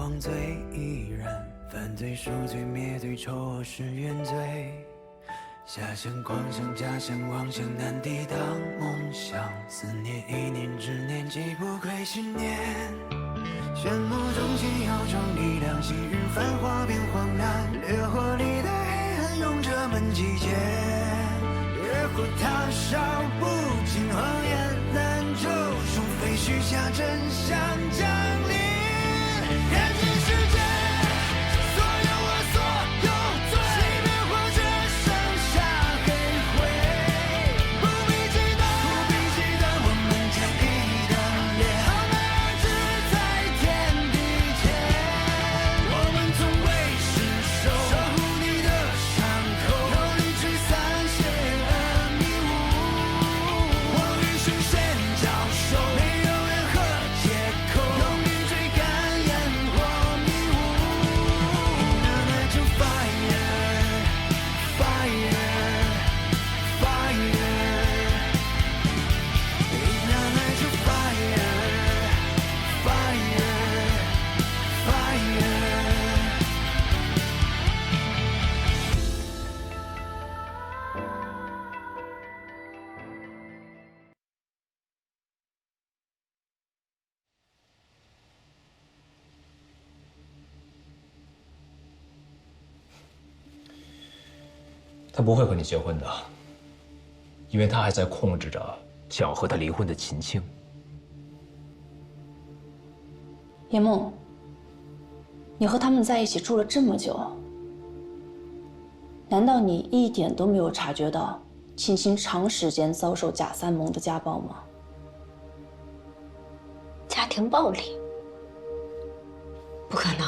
忘罪亦然，犯罪赎罪灭罪，仇恶是原罪。遐想狂想假想妄想难抵挡梦想，思念一念执念既不愧信念。炫目中心有种力量，昔日繁华变荒诞，烈火里的黑暗用这门击剑。越过他烧不尽谎言，难救赎，非许下真相降临。看尽世界所有我所有罪，熄灭或者剩下黑灰。不必激动，我们将一等脸，傲慢而止在天地间。我们从未失手，守护你的伤口，用力驱散邪恶迷雾。我与神仙交手，没有任何借口，用力追赶烟火迷雾。Ignite fire, fire, fire. Ignite fire, fire, fire. 他不会和你结婚的，因为他还在控制着想和他离婚的秦青。叶梦，你和他们在一起住了这么久，难道你一点都没有察觉到秦青长时间遭受贾三蒙的家暴吗？家庭暴力？不可能。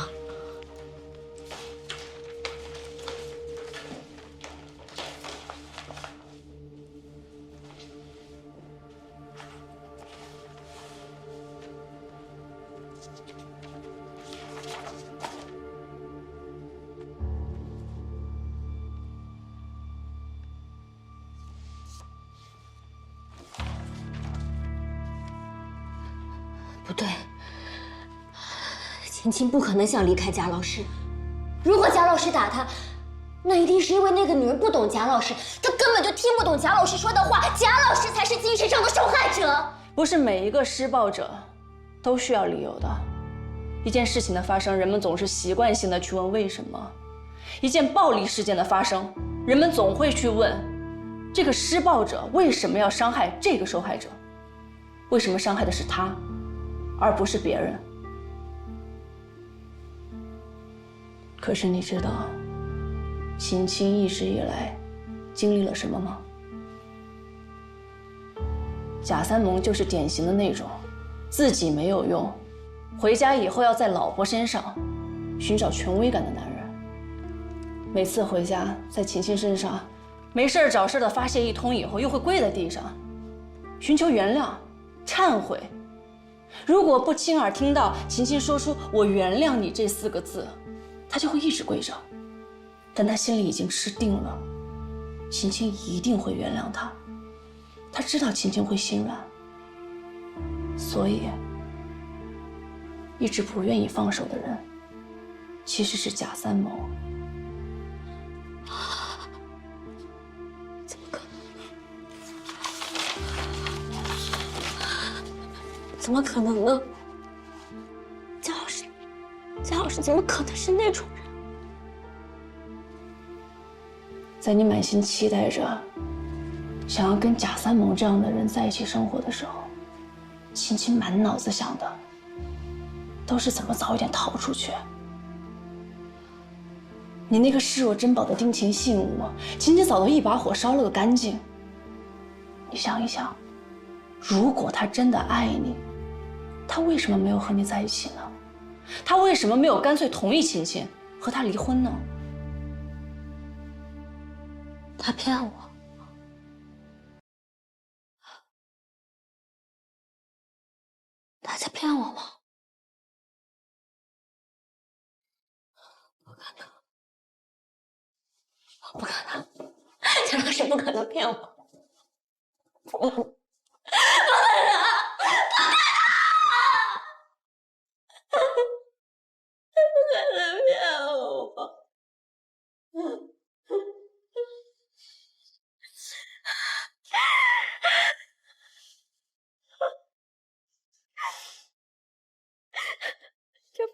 不对，秦青不可能想离开贾老师。如果贾老师打他，那一定是因为那个女人不懂贾老师，她根本就听不懂贾老师说的话。贾老师才是精神上的受害者。不是每一个施暴者都需要理由的。一件事情的发生，人们总是习惯性的去问为什么；一件暴力事件的发生，人们总会去问这个施暴者为什么要伤害这个受害者？为什么伤害的是他，而不是别人？可是你知道秦青一直以来经历了什么吗？贾三蒙就是典型的那种自己没有用，回家以后要在老婆身上寻找权威感的男人。每次回家在秦青身上没事找事的发泄一通以后，又会跪在地上寻求原谅、忏悔。如果不亲耳听到秦青说出“我原谅你”这4个字，他就会一直跪着。但他心里已经吃定了，秦青一定会原谅他。他知道秦青会心软，所以一直不愿意放手的人，其实是贾三谋。怎么可能？怎么可能呢？贾老师怎么可能是那种人？在你满心期待着想要跟贾三蒙这样的人在一起生活的时候，秦青满脑子想的都是怎么早一点逃出去。你那个视若珍宝的定情信物，秦青早都一把火烧了个干净。你想一想，如果他真的爱你，他为什么没有和你在一起呢？他为什么没有干脆同意秦青和他离婚呢？他骗我。他在骗我吗？不可能，不可能，贾老师不可能骗我，不可能，不可能，不可能！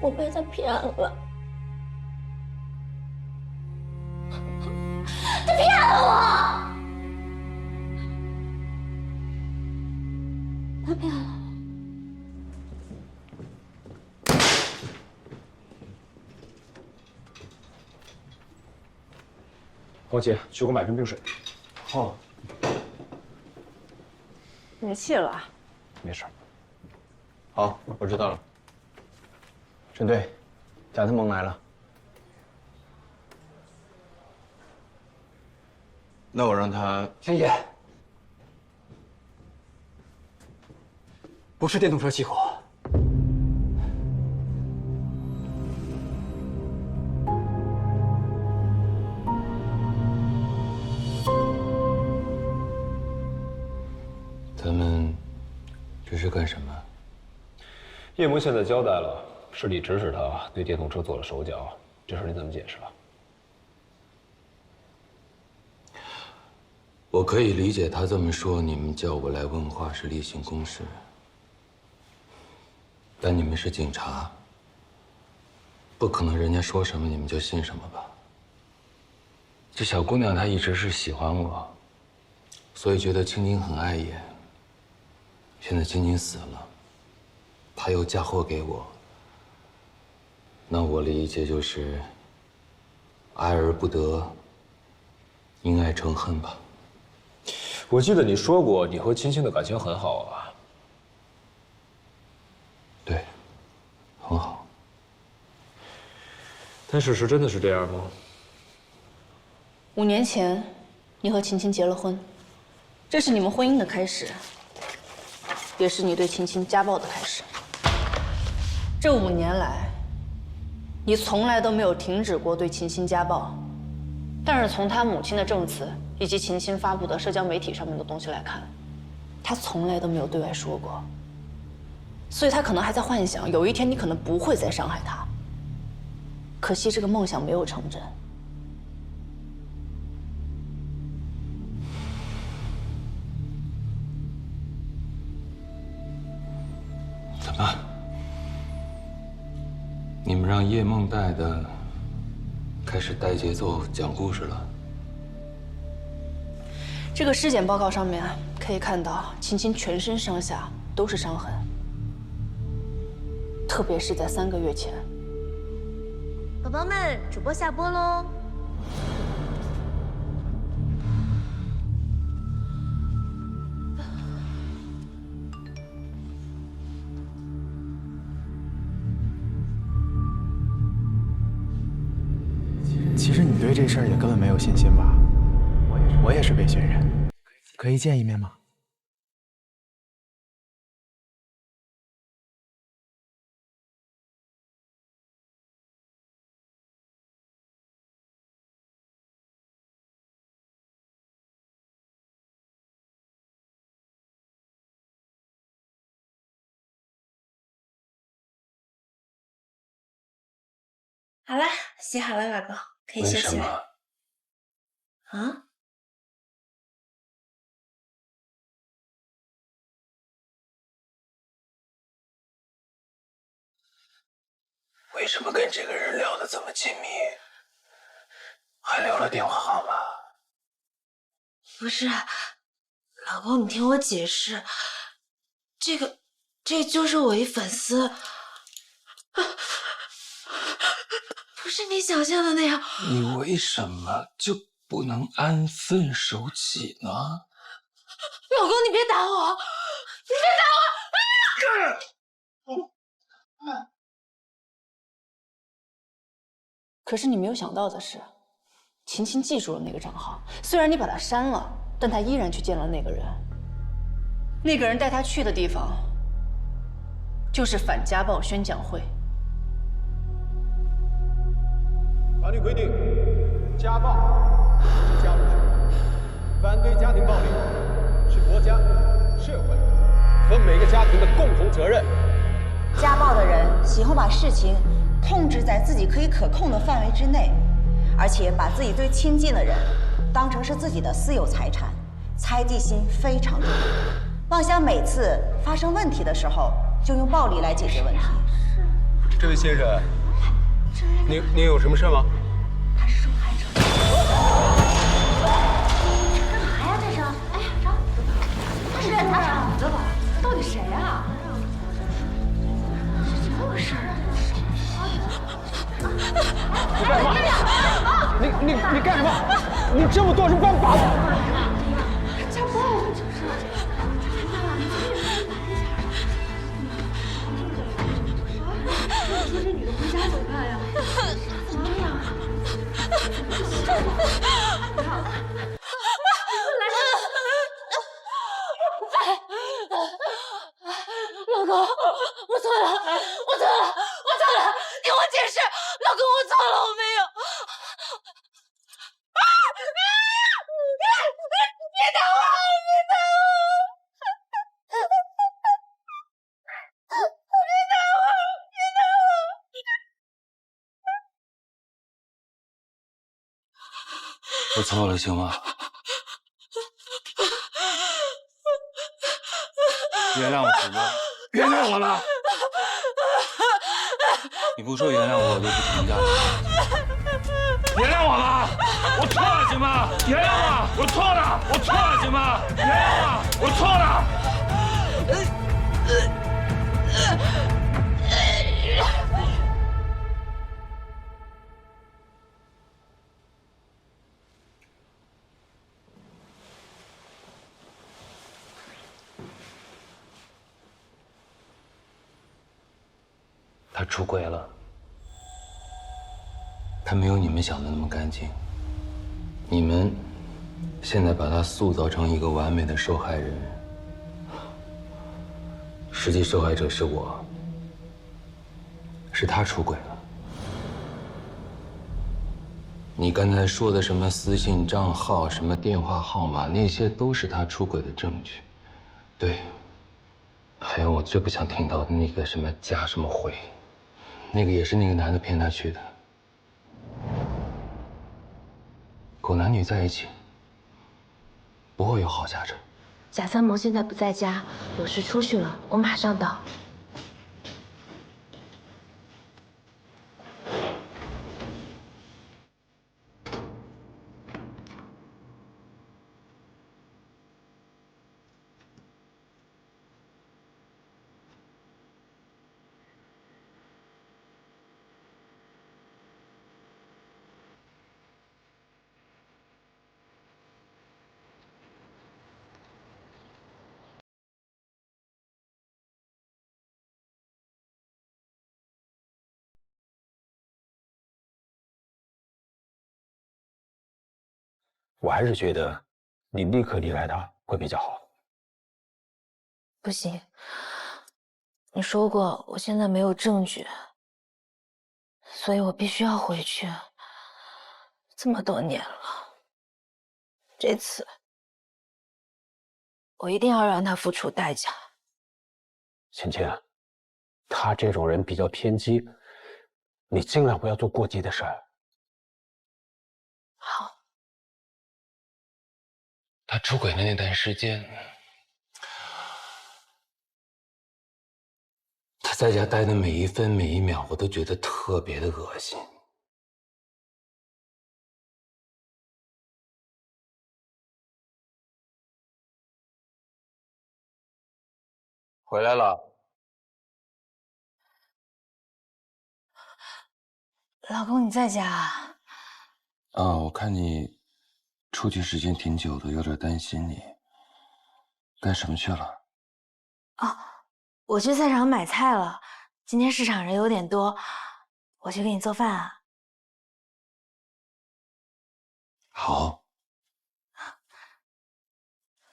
我被他骗了，他骗了我，他骗了我。王姐，去给我买瓶冰水。哦，没气了。没事。好，我知道了。陈队，贾特蒙来了。那我让他。天野，不是电动车起火。他们这是干什么？叶梦现在交代了，是你指使他对电动车做了手脚，这事你怎么解释啊？我可以理解他这么说，你们叫我来问话是例行公事。但你们是警察，不可能人家说什么你们就信什么吧？这小姑娘她一直是喜欢我，所以觉得青青很碍眼。现在青青死了，她又嫁祸给我，那我理解就是爱而不得，因爱成恨吧。我记得你说过，你和青青的感情很好啊。对，很好。但事实真的是这样吗5年前，你和晴晴结了婚，这是你们婚姻的开始，也是你对晴晴家暴的开始。这5年来，你从来都没有停止过对晴晴家暴，但是从她母亲的证词以及晴晴发布的社交媒体上面的东西来看，她从来都没有对外说过。所以她可能还在幻想，有一天你可能不会再伤害她。可惜这个梦想没有成真。怎么？你们让叶梦带的开始带节奏讲故事了？这个尸检报告上面可以看到，晴晴全身上下都是伤痕，特别是在3个月前。宝宝们，主播下播喽！其实你对这事儿也根本没有信心吧？我也是被训人，可以见一面吗？好啦，洗好了，老公，可以休息了。啊？为什么跟这个人聊得这么亲密，还留了电话号码？不是，老公，你听我解释，这就是我一粉丝，不是你想象的那样。你为什么就不能安分守己呢？老公，你别打我，你别打我！可是你没有想到的是，晴晴记住了那个账号，虽然你把它删了，但她依然去见了那个人。那个人带她去的地方，就是反家暴宣讲会。法律规定，家暴是家务事，反对家庭暴力是国家、社会和每个家庭的共同责任。家暴的人喜欢把事情控制在自己可以可控的范围之内，而且把自己最亲近的人当成是自己的私有财产，猜忌心非常重，妄想每次发生问题的时候就用暴力来解决问题。这位先生，您有什么事吗？他是受害者。干嘛呀？这是？哎呀，张，他是他傻子吧？到底谁啊？这个事儿啊！你干什么？你干什么？你这么做是帮把我？家暴就是。说这女的回家怎么办呀？怎么样？老公，我错了，听我解释，老公，我错了，我没有。别打我！我错了，行吗？原谅我行吗？原谅我了。你不说原谅我，我就不评价了。原谅我吧，我错了，行吗？原谅我，我错了，行吗？原谅我，我错了。他出轨了。他没有你们想的那么干净。你们现在把他塑造成一个完美的受害人，实际受害者是我，是他出轨了。你刚才说的什么私信账号、什么电话号码，那些都是他出轨的证据。对，还有我最不想听到的那个什么加什么回，那个也是那个男的骗他去的。狗男女在一起，不会有好下场。贾三萌现在不在家，有事出去了，我马上到。我还是觉得你立刻离开他会比较好。不行，你说过我现在没有证据，所以我必须要回去。这么多年了，这次我一定要让他付出代价。芊芊，他这种人比较偏激，你尽量不要做过激的事儿。好。他出轨的那段时间，他在家待的每一分每一秒，我都觉得特别的恶心。回来了。老公，你在家啊？我看你出去时间挺久的，有点担心你。干什么去了？哦，我去菜场买菜了。今天市场人有点多，我去给你做饭啊。好。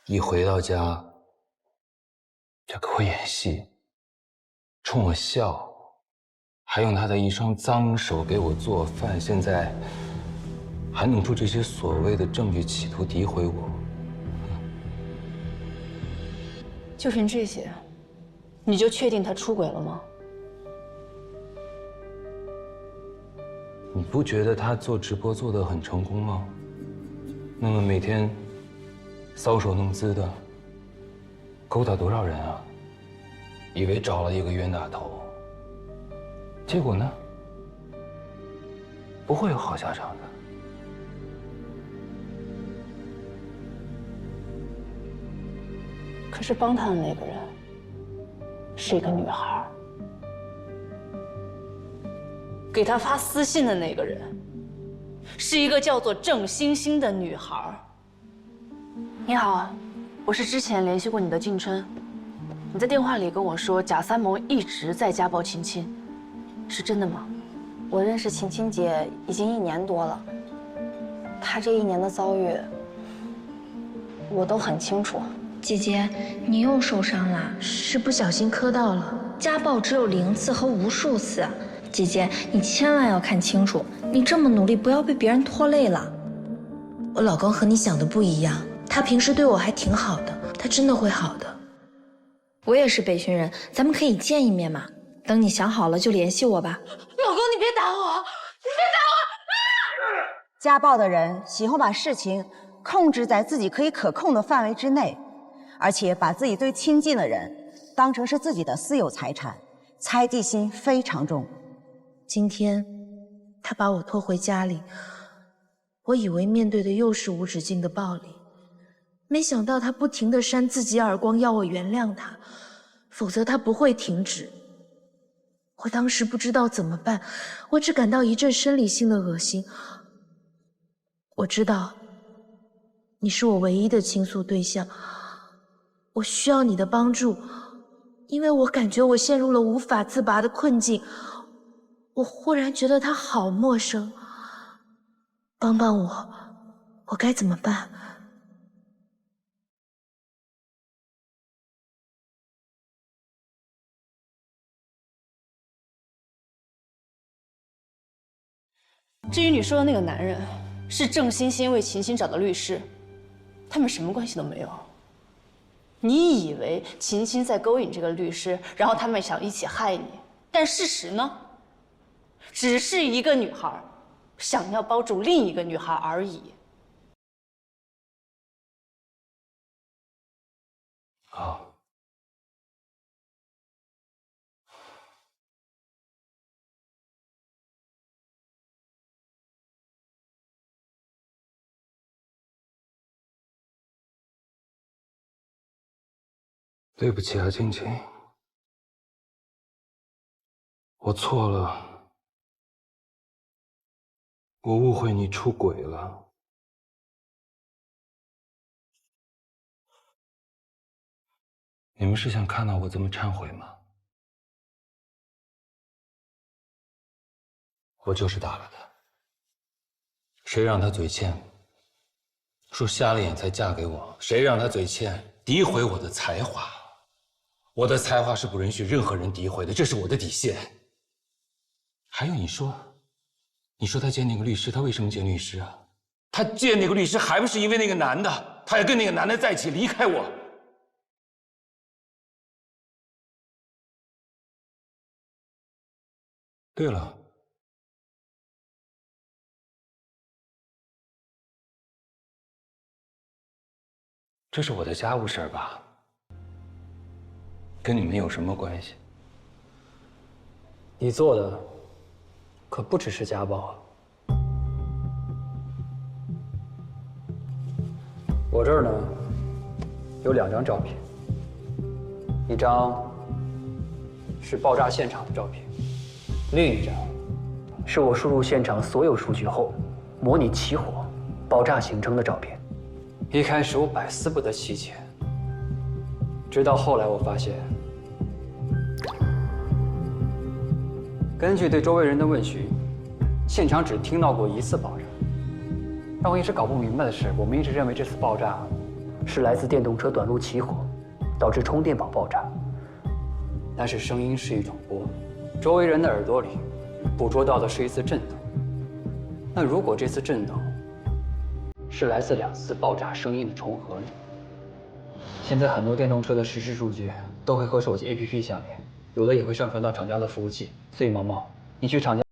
一回到家就给我演戏，冲我笑，还用他的一双脏手给我做饭，现在还弄出这些所谓的证据，企图诋毁我。就凭这些，你就确定他出轨了吗？你不觉得他做直播做得很成功吗？那么每天搔首弄姿的，勾搭多少人啊？以为找了一个冤大头，结果呢？不会有好下场的。可是帮他的那个人是一个女孩，给他发私信的那个人是一个叫做郑欣欣的女孩。你好，我是之前联系过你的静春，你在电话里跟我说贾三萌一直在家暴晴晴，是真的吗？我认识晴晴姐已经1年多了，她这1年的遭遇，我都很清楚。姐姐，你又受伤了，是不小心磕到了。家暴只有0次和无数次，姐姐，你千万要看清楚，你这么努力，不要被别人拖累了。我老公和你想的不一样，他平时对我还挺好的，他真的会好的。我也是北巡人，咱们可以见一面嘛。等你想好了就联系我吧。老公，你别打我，你别打我！家暴的人喜欢把事情控制在自己可以可控的范围之内，而且把自己最亲近的人当成是自己的私有财产，猜忌心非常重。今天他把我拖回家里，我以为面对的又是无止境的暴力，没想到他不停地扇自己耳光，要我原谅他，否则他不会停止。我当时不知道怎么办，我只感到一阵生理性的恶心。我知道你是我唯一的倾诉对象，我需要你的帮助，因为我感觉我陷入了无法自拔的困境。我忽然觉得他好陌生，帮帮我，我该怎么办？至于你说的那个男人，是郑欣欣为晴晴找的律师，他们什么关系都没有。你以为晴晴在勾引这个律师，然后他们想一起害你，但事实呢，只是一个女孩想要帮助另一个女孩而已。好。对不起啊，晴晴，我错了，我误会你出轨了。你们是想看到我这么忏悔吗？我就是打了他，谁让他嘴欠，说瞎了眼才嫁给我？谁让他嘴欠，诋毁我的才华？我的才华是不允许任何人诋毁的，这是我的底线。还有你说他见那个律师，他为什么见律师啊？他见那个律师还不是因为那个男的？他要跟那个男的在一起，离开我。对了，这是我的家务事儿吧？跟你们有什么关系？你做的可不只是家暴啊！我这儿呢有2张照片，一张是爆炸现场的照片，另一张是我输入现场所有数据后模拟起火、爆炸形成的照片。一开始我百思不得其解，直到后来我发现，根据对周围人的问询，现场只听到过1次爆炸。让我一直搞不明白的是，我们一直认为这次爆炸是来自电动车短路起火，导致充电宝爆炸。但是声音是一种波，周围人的耳朵里捕捉到的是一次震动。那如果这次震动是来自2次爆炸声音的重合呢？现在很多电动车的实时数据都会和手机 APP 相连，有的也会上传到厂家的服务器。所以毛毛，你去厂家。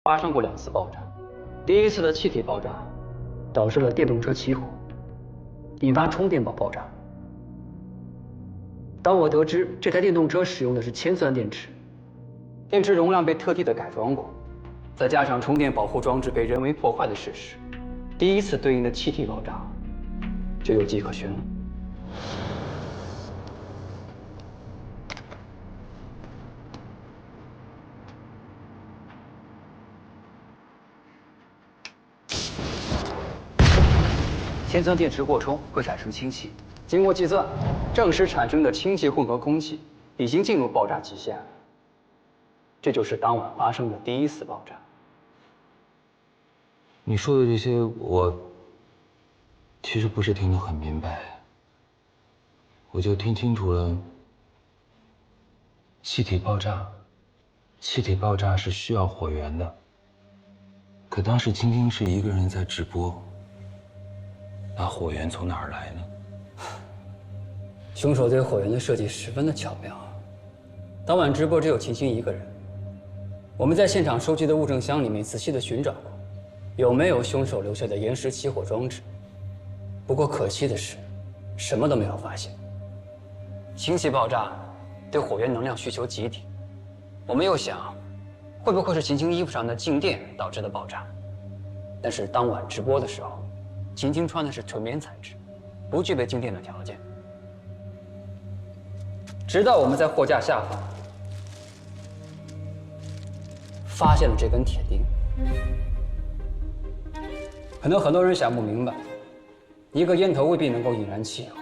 发生过2次爆炸。第一次的气体爆炸导致了电动车起火，引发充电宝爆炸。当我得知这台电动车使用的是铅酸电池，电池容量被特地的改装过，再加上充电保护装置被人为破坏的事实，第一次对应的气体爆炸就有迹可循了。铅酸电池过充会产生氢气，经过计算，证实产生的氢气混合空气已经进入爆炸极限。这就是当晚发生的第1次爆炸。你说的这些，我其实不是听得很明白，我就听清楚了。气体爆炸是需要火源的，可当时青青是一个人在直播，那火源从哪儿来呢？凶手对火源的设计十分的巧妙。当晚直播只有青青一个人，我们在现场收集的物证箱里面仔细的寻找过，有没有凶手留下的延时起火装置。不过可惜的是，什么都没有发现。氢气爆炸对火源能量需求极低，我们又想，会不会是秦青衣服上的静电导致的爆炸？但是当晚直播的时候，秦青穿的是纯棉材质，不具备静电的条件。直到我们在货架下方发现了这根铁钉。可能很多人想不明白，一个烟头未必能够引燃汽油，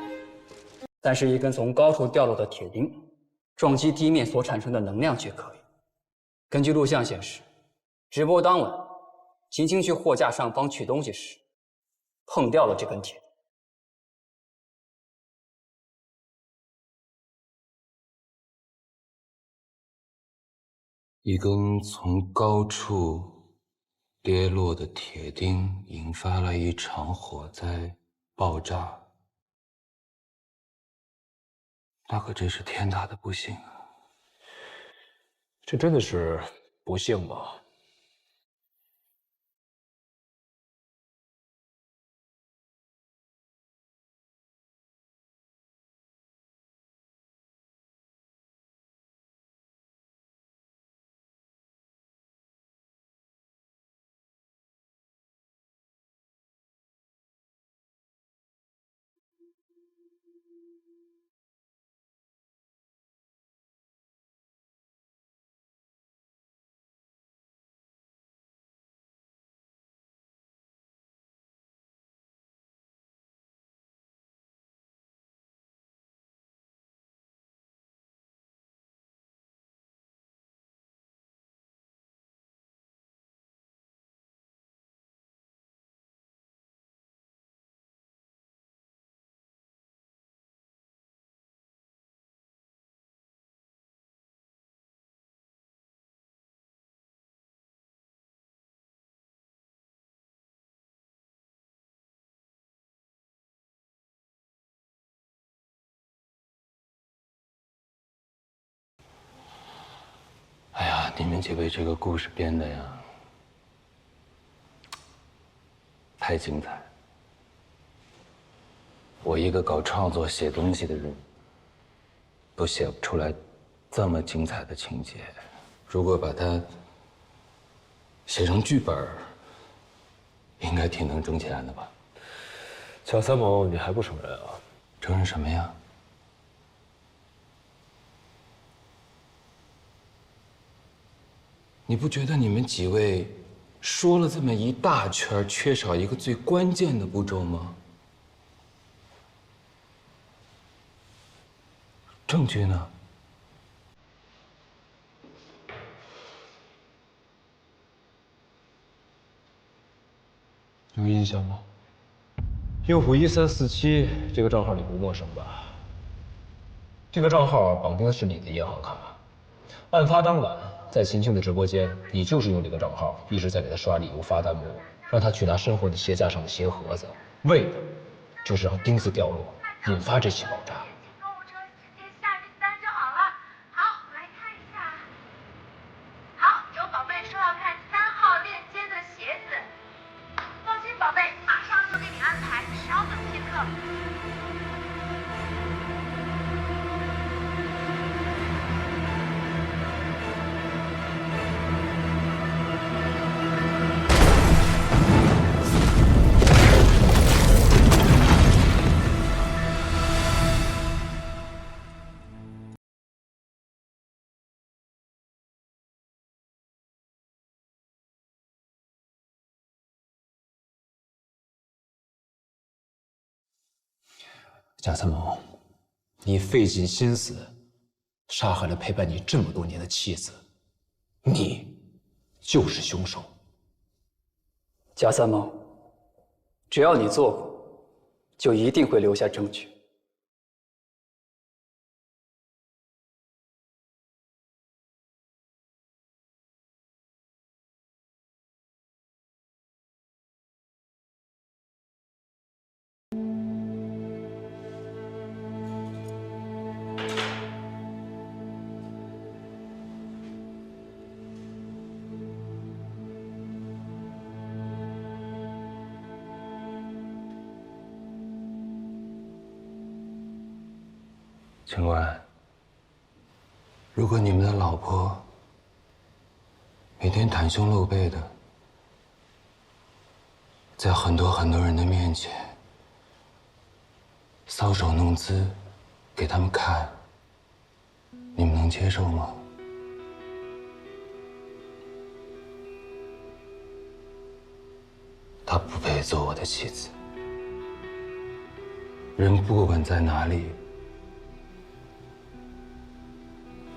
但是一根从高处掉落的铁钉撞击地面所产生的能量却可以。根据录像显示，直播当晚，秦青去货架上方取东西时，碰掉了这根铁。一根从高处跌落的铁钉引发了一场火灾爆炸，那可真是天大的不幸啊！这真的是不幸吗？哎呀，你们几位这个故事编的呀，太精彩！我一个搞创作、写东西的人，都写不出来这么精彩的情节。如果把它写成剧本，应该挺能挣钱的吧？乔三毛，你还不承认啊？承认什么呀？你不觉得你们几位说了这么一大圈，缺少一个最关键的步骤吗？证据呢？有印象吗？用户1347这个账号你不陌生吧？这个账号绑定的是你的银行卡。案发当晚，在秦青的直播间，你就是用这个账号一直在给他刷礼物、发弹幕，让他去拿身后的鞋架上的鞋盒子，为的就是让钉子掉落，引发这起爆炸。购物车直接下订单就好了。好，来看一下。好，有宝贝说要看3号贾参谋，你费尽心思杀害了陪伴你这么多年的妻子，你就是凶手。贾参谋，只要你做过，就一定会留下证据。警官，如果你们的老婆每天袒胸露背的，在很多人的面前搔首弄姿给他们看，你们能接受吗？她不配做我的妻子。人不管在哪里，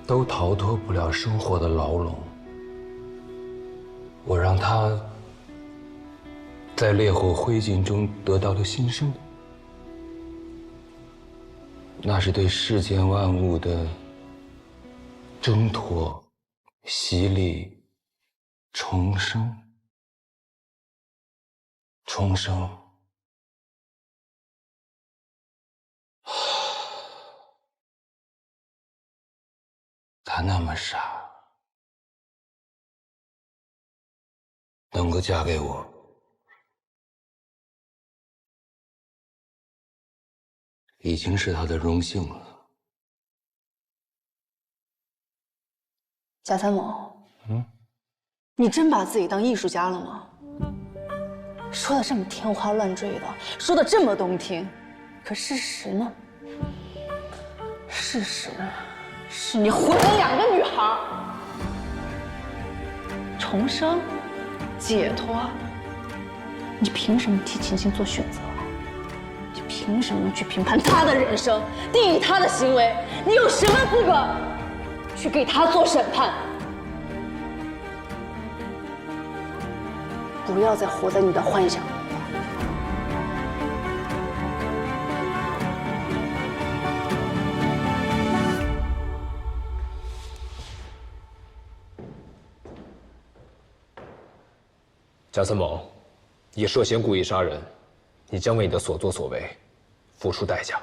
都逃脱不了生活的牢笼。我让他在烈火灰烬中得到了新生，那是对世间万物的挣脱、洗礼、重生。重生。她那么傻，能够嫁给我，已经是她的荣幸了。贾参谋，你真把自己当艺术家了吗？说的这么天花乱坠的，说的这么动听，可事实呢？事实是你毁了2个女孩，重生、解脱，你凭什么替秦青做选择？你凭什么去评判她的人生，定义她的行为？你有什么资格去给她做审判？不要再活在你的幻想里了。贾参谋，你涉嫌故意杀人，你将为你的所作所为付出代价。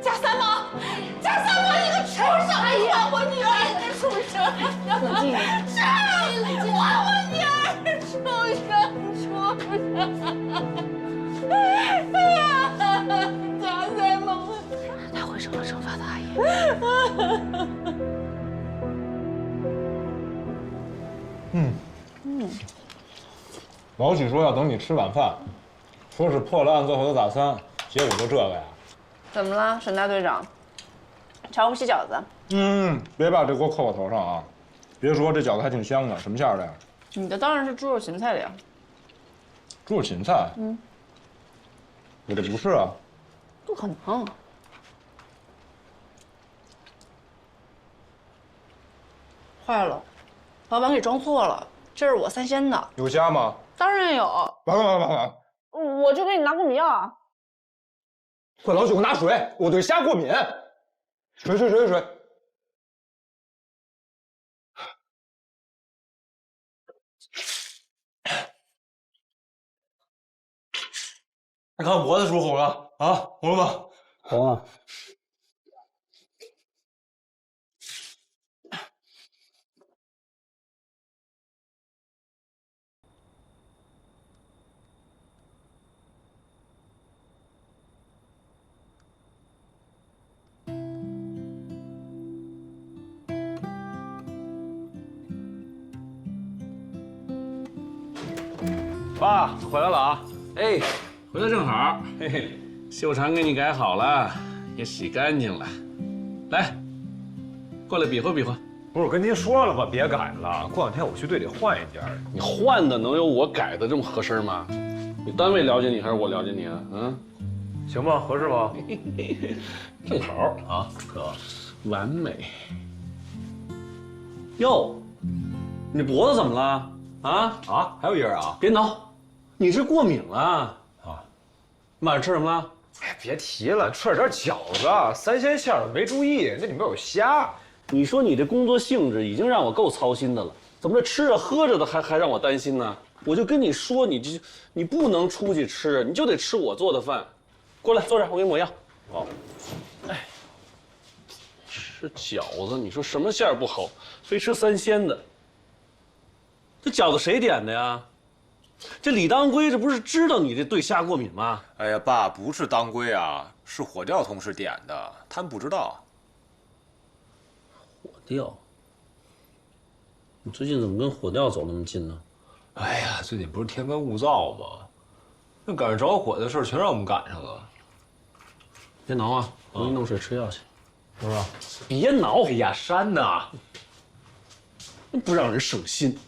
贾三毛，贾三毛，你个畜生！你还我女儿，你个畜生！冷静，是，还我女儿，畜生！贾三毛，他会受到惩罚的，阿姨。毛喜说要等你吃晚饭，说是破了案最后的大3，结果就这个呀。怎么了，沈大队长？瞧不起饺子？别把这锅扣我头上啊！别说这饺子还挺香的，什么馅儿的呀？你的当然是猪肉芹菜的呀。猪肉芹菜？我这不是啊。不可能。坏了，老板给装错了，这是我3鲜的。有虾吗？当然有。完！我就给你拿过敏药啊。快老许，给我拿水，我对虾过敏。水。你看我的猪红了啊，红了吗？红了。爸回来了啊！哎，回来正好。嘿嘿，秀场给你改好了，也洗干净了。来，过来比划比划。不是我跟您说了吧，别改了，过两天我去队里换一件。你换的能有我改的这么合身吗？你单位了解你还是我了解你啊？嗯，行吧，合适吧？正好啊，哥，完美。哟，你脖子怎么了？啊，还有印儿啊？别挠，你是过敏了啊？晚上吃什么了？哎，别提了，吃了点饺子，3鲜馅儿没注意，那里面有虾。你说你这工作性质已经让我够操心的了，怎么这吃着喝着的还让我担心呢？我就跟你说，你不能出去吃，你就得吃我做的饭。过来坐这儿，我给你抹药。哦，哎，吃饺子，你说什么馅儿不好，非吃3鲜的。这饺子谁点的呀？这李当归这不是知道你这对虾过敏吗？哎呀，爸，不是当归啊，是火调同事点的，他们不知道。火调，你最近怎么跟火调走那么近呢？哎呀，最近不是天干物燥吗？那赶上着火的事儿全让我们赶上了。别挠啊，我给你弄水吃药去。是吧？别挠！哎呀，山呐，不让人省心。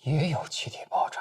也有气体爆炸。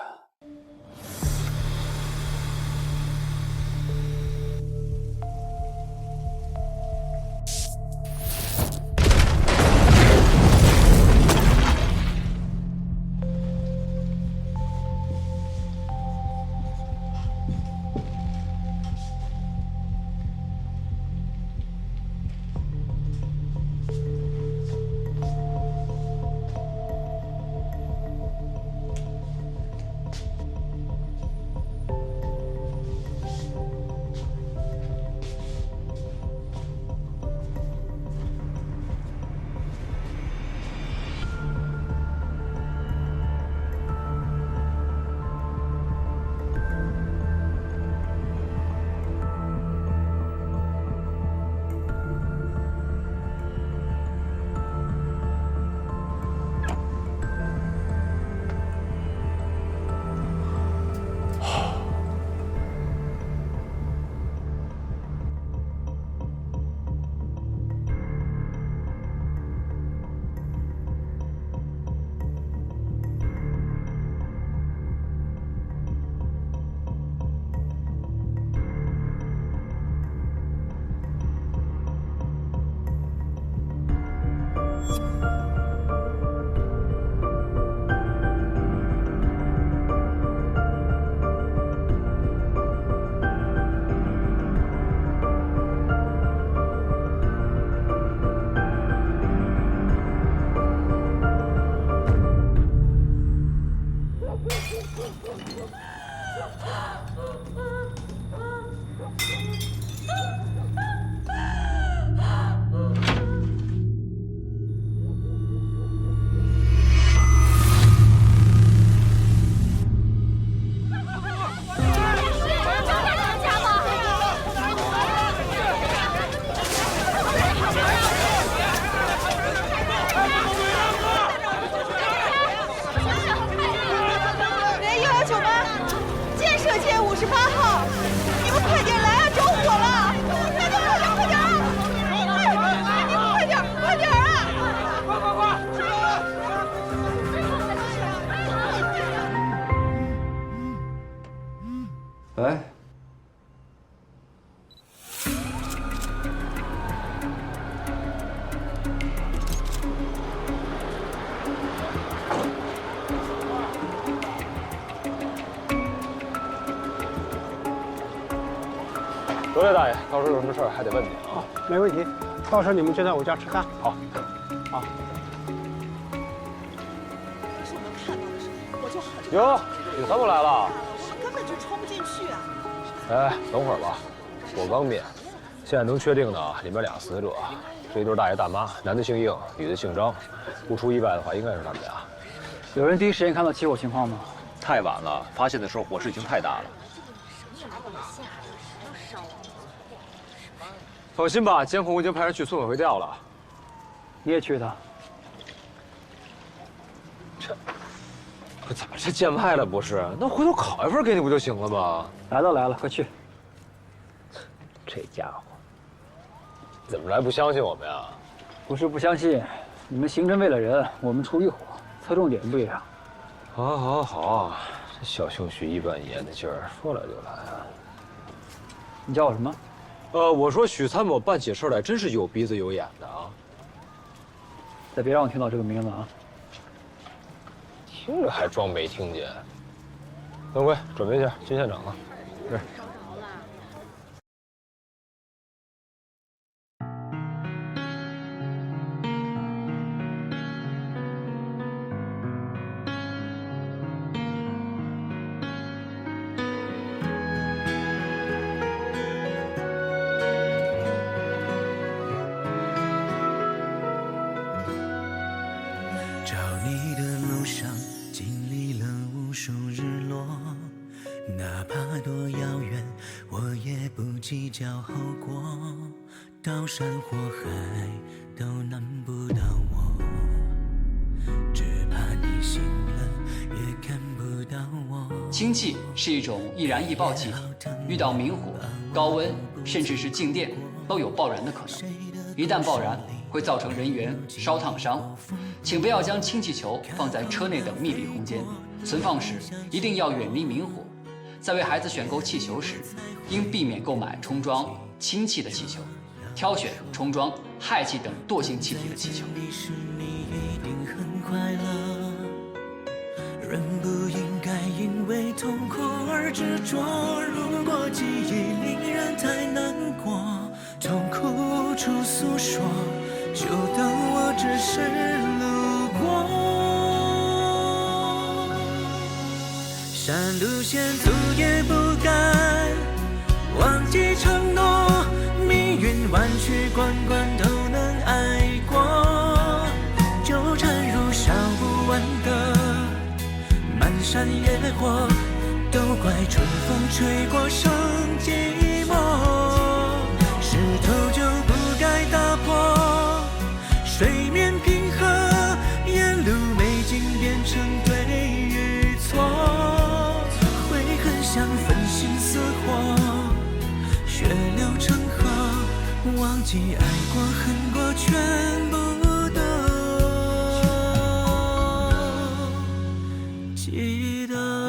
得嘞，大爷，到时候有什么事儿还得问你啊。没问题，到时候你们就在我家吃饭。好，好。是我们看到的时候，我就很哟，许参谋来了。我们根本就冲不进去啊！哎，等会儿吧，我刚灭。现在能确定的里面俩死者，是一对大爷大妈，男的姓应，女的姓张。不出意外的话，应该是他们俩。有人第一时间看到起火情况吗？太晚了，发现的时候火势已经太大了。放心吧，监控我已经派人去村委会调了。你也去的？这怎么这见外了不是？那回头烤一份给你不就行了吗？来都来了，快去。这家伙怎么来不相信我们呀？不是不相信，你们刑侦为了人，我们出一伙，侧重点不一样。好，好，好，这小兴许一板一眼的劲儿，说来就来啊！你叫我什么？我说许参谋办起事来真是有鼻子有眼的啊！再别让我听到这个名字啊！听着还装没听见。邓辉，准备一下，进现场了。是。找你的路上经历了无数日落，哪怕多遥远，我也不计较后果。刀山火海都难不倒我，只怕你醒了也看不到我。氢气是一种易燃易爆气体，遇到明火、高温甚至是静电都有爆燃的可能。一旦爆燃，会造成人员烧烫伤，请不要将氢气球放在车内等密闭空间，存放时一定要远离明火。在为孩子选购气球时，应避免购买充装氢气的气球，挑选充装氦气等惰性气体的气球。人不应该因为痛苦而执着，如果记忆令人太难过，痛苦处诉说，就当我只是路过。山路险阻也不敢忘记承诺，命运弯曲关关都能挨过，纠缠如烧不完的漫山野火，都怪春风吹过生寂寞，石头就不该打破，水面平和，沿路美景变成对与错，悔恨像粉心似火，血流成河，忘记爱过恨过全部都记得。